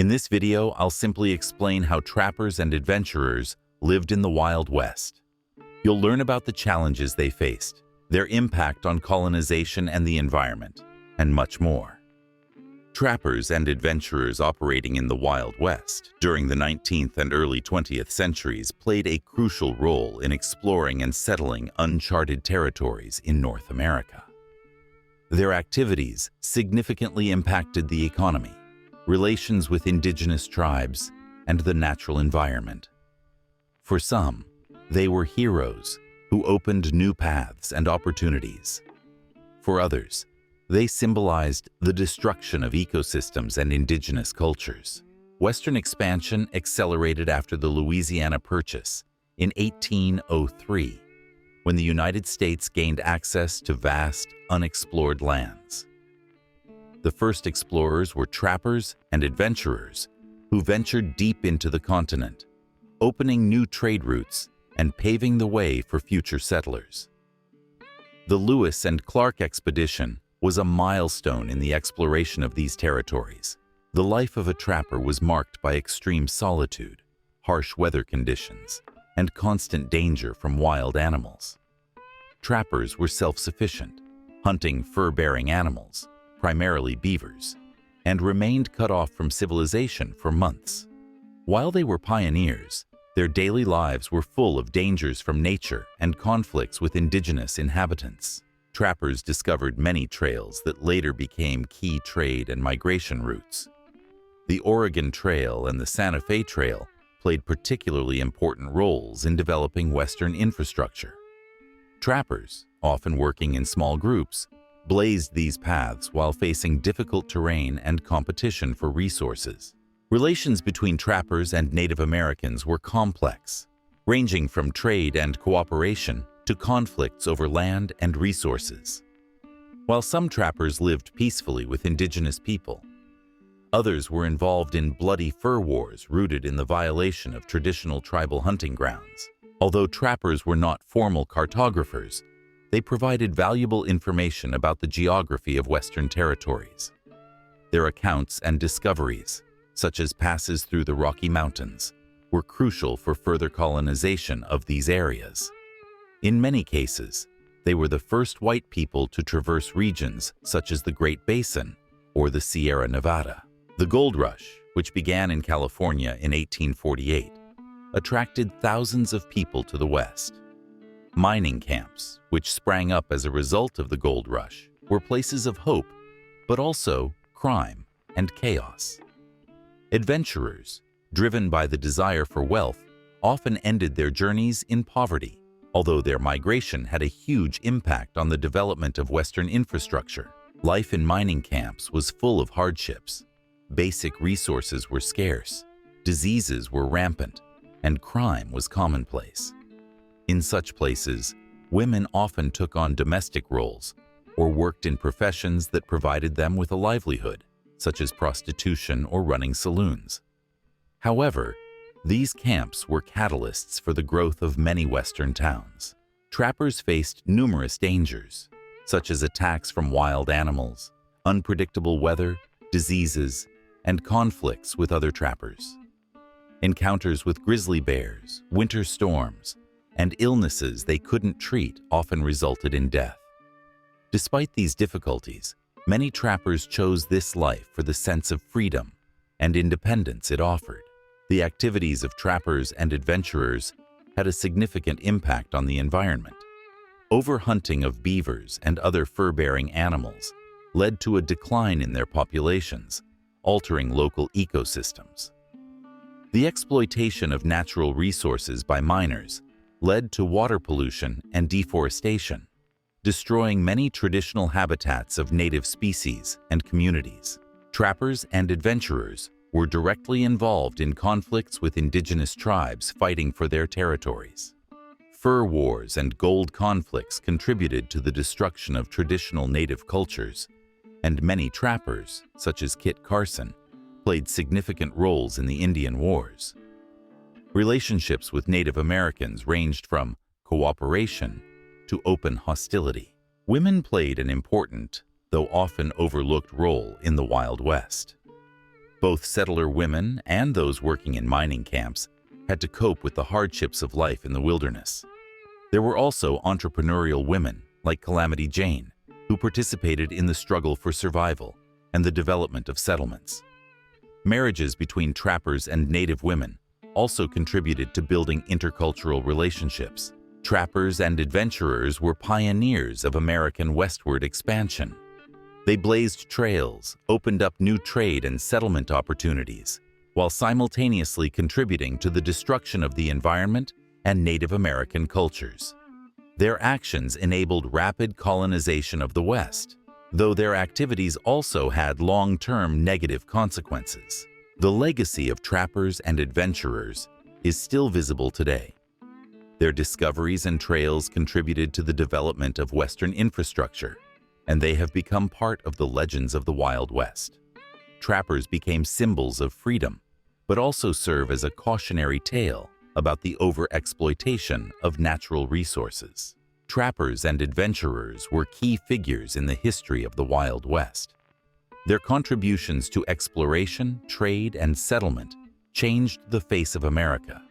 In this video, I'll simply explain how trappers and adventurers lived in the Wild West. You'll learn about the challenges they faced, their impact on colonization and the environment, and much more. Trappers and adventurers operating in the Wild West during the 19th and early 20th centuries played a crucial role in exploring and settling uncharted territories in North America. Their activities significantly impacted the economy, relations with indigenous tribes, and the natural environment. For some, they were heroes who opened new paths and opportunities. For others, they symbolized the destruction of ecosystems and indigenous cultures. Western expansion accelerated after the Louisiana Purchase in 1803, when the United States gained access to vast, unexplored lands. The first explorers were trappers and adventurers who ventured deep into the continent, opening new trade routes and paving the way for future settlers. The Lewis and Clark expedition was a milestone in the exploration of these territories. The life of a trapper was marked by extreme solitude, harsh weather conditions, and constant danger from wild animals. Trappers were self-sufficient, hunting fur-bearing animals, primarily beavers, and remained cut off from civilization for months. While they were pioneers, their daily lives were full of dangers from nature and conflicts with indigenous inhabitants. Trappers discovered many trails that later became key trade and migration routes. The Oregon Trail and the Santa Fe Trail played particularly important roles in developing Western infrastructure. Trappers, often working in small groups, blazed these paths while facing difficult terrain and competition for resources. Relations between trappers and Native Americans were complex, ranging from trade and cooperation to conflicts over land and resources. While some trappers lived peacefully with indigenous people, others were involved in bloody fur wars rooted in the violation of traditional tribal hunting grounds. Although trappers were not formal cartographers, they provided valuable information about the geography of Western territories. Their accounts and discoveries, such as passes through the Rocky Mountains, were crucial for further colonization of these areas. In many cases, they were the first white people to traverse regions such as the Great Basin or the Sierra Nevada. The Gold Rush, which began in California in 1848, attracted thousands of people to the West. Mining camps, which sprang up as a result of the Gold Rush, were places of hope, but also crime and chaos. Adventurers, driven by the desire for wealth, often ended their journeys in poverty. Although their migration had a huge impact on the development of Western infrastructure, life in mining camps was full of hardships. Basic resources were scarce, diseases were rampant, and crime was commonplace. In such places, women often took on domestic roles or worked in professions that provided them with a livelihood, such as prostitution or running saloons. However, these camps were catalysts for the growth of many Western towns. Trappers faced numerous dangers, such as attacks from wild animals, unpredictable weather, diseases, and conflicts with other trappers. Encounters with grizzly bears, winter storms, and illnesses they couldn't treat often resulted in death. Despite these difficulties, many trappers chose this life for the sense of freedom and independence it offered. The activities of trappers and adventurers had a significant impact on the environment. Overhunting of beavers and other fur-bearing animals led to a decline in their populations, altering local ecosystems. The exploitation of natural resources by miners led to water pollution and deforestation, destroying many traditional habitats of native species and communities. Trappers and adventurers were directly involved in conflicts with indigenous tribes fighting for their territories. Fur wars and gold conflicts contributed to the destruction of traditional native cultures, and many trappers, such as Kit Carson, played significant roles in the Indian Wars. Relationships with Native Americans ranged from cooperation to open hostility. Women played an important, though often overlooked, role in the Wild West. Both settler women and those working in mining camps had to cope with the hardships of life in the wilderness. There were also entrepreneurial women, like Calamity Jane, who participated in the struggle for survival and the development of settlements. Marriages between trappers and native women also contributed to building intercultural relationships. Trappers and adventurers were pioneers of American westward expansion. They blazed trails, opened up new trade and settlement opportunities, while simultaneously contributing to the destruction of the environment and Native American cultures. Their actions enabled rapid colonization of the West, though their activities also had long-term negative consequences. The legacy of trappers and adventurers is still visible today. Their discoveries and trails contributed to the development of Western infrastructure, and they have become part of the legends of the Wild West. Trappers became symbols of freedom, but also serve as a cautionary tale about the overexploitation of natural resources. Trappers and adventurers were key figures in the history of the Wild West. Their contributions to exploration, trade, and settlement changed the face of America.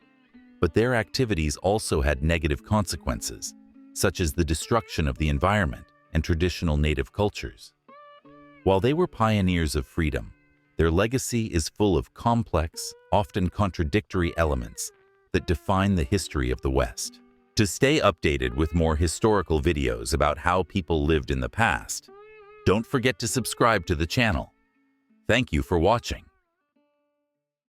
But their activities also had negative consequences, such as the destruction of the environment and traditional native cultures. While they were pioneers of freedom, their legacy is full of complex, often contradictory elements that define the history of the West. To stay updated with more historical videos about how people lived in the past, don't forget to subscribe to the channel. Thank you for watching.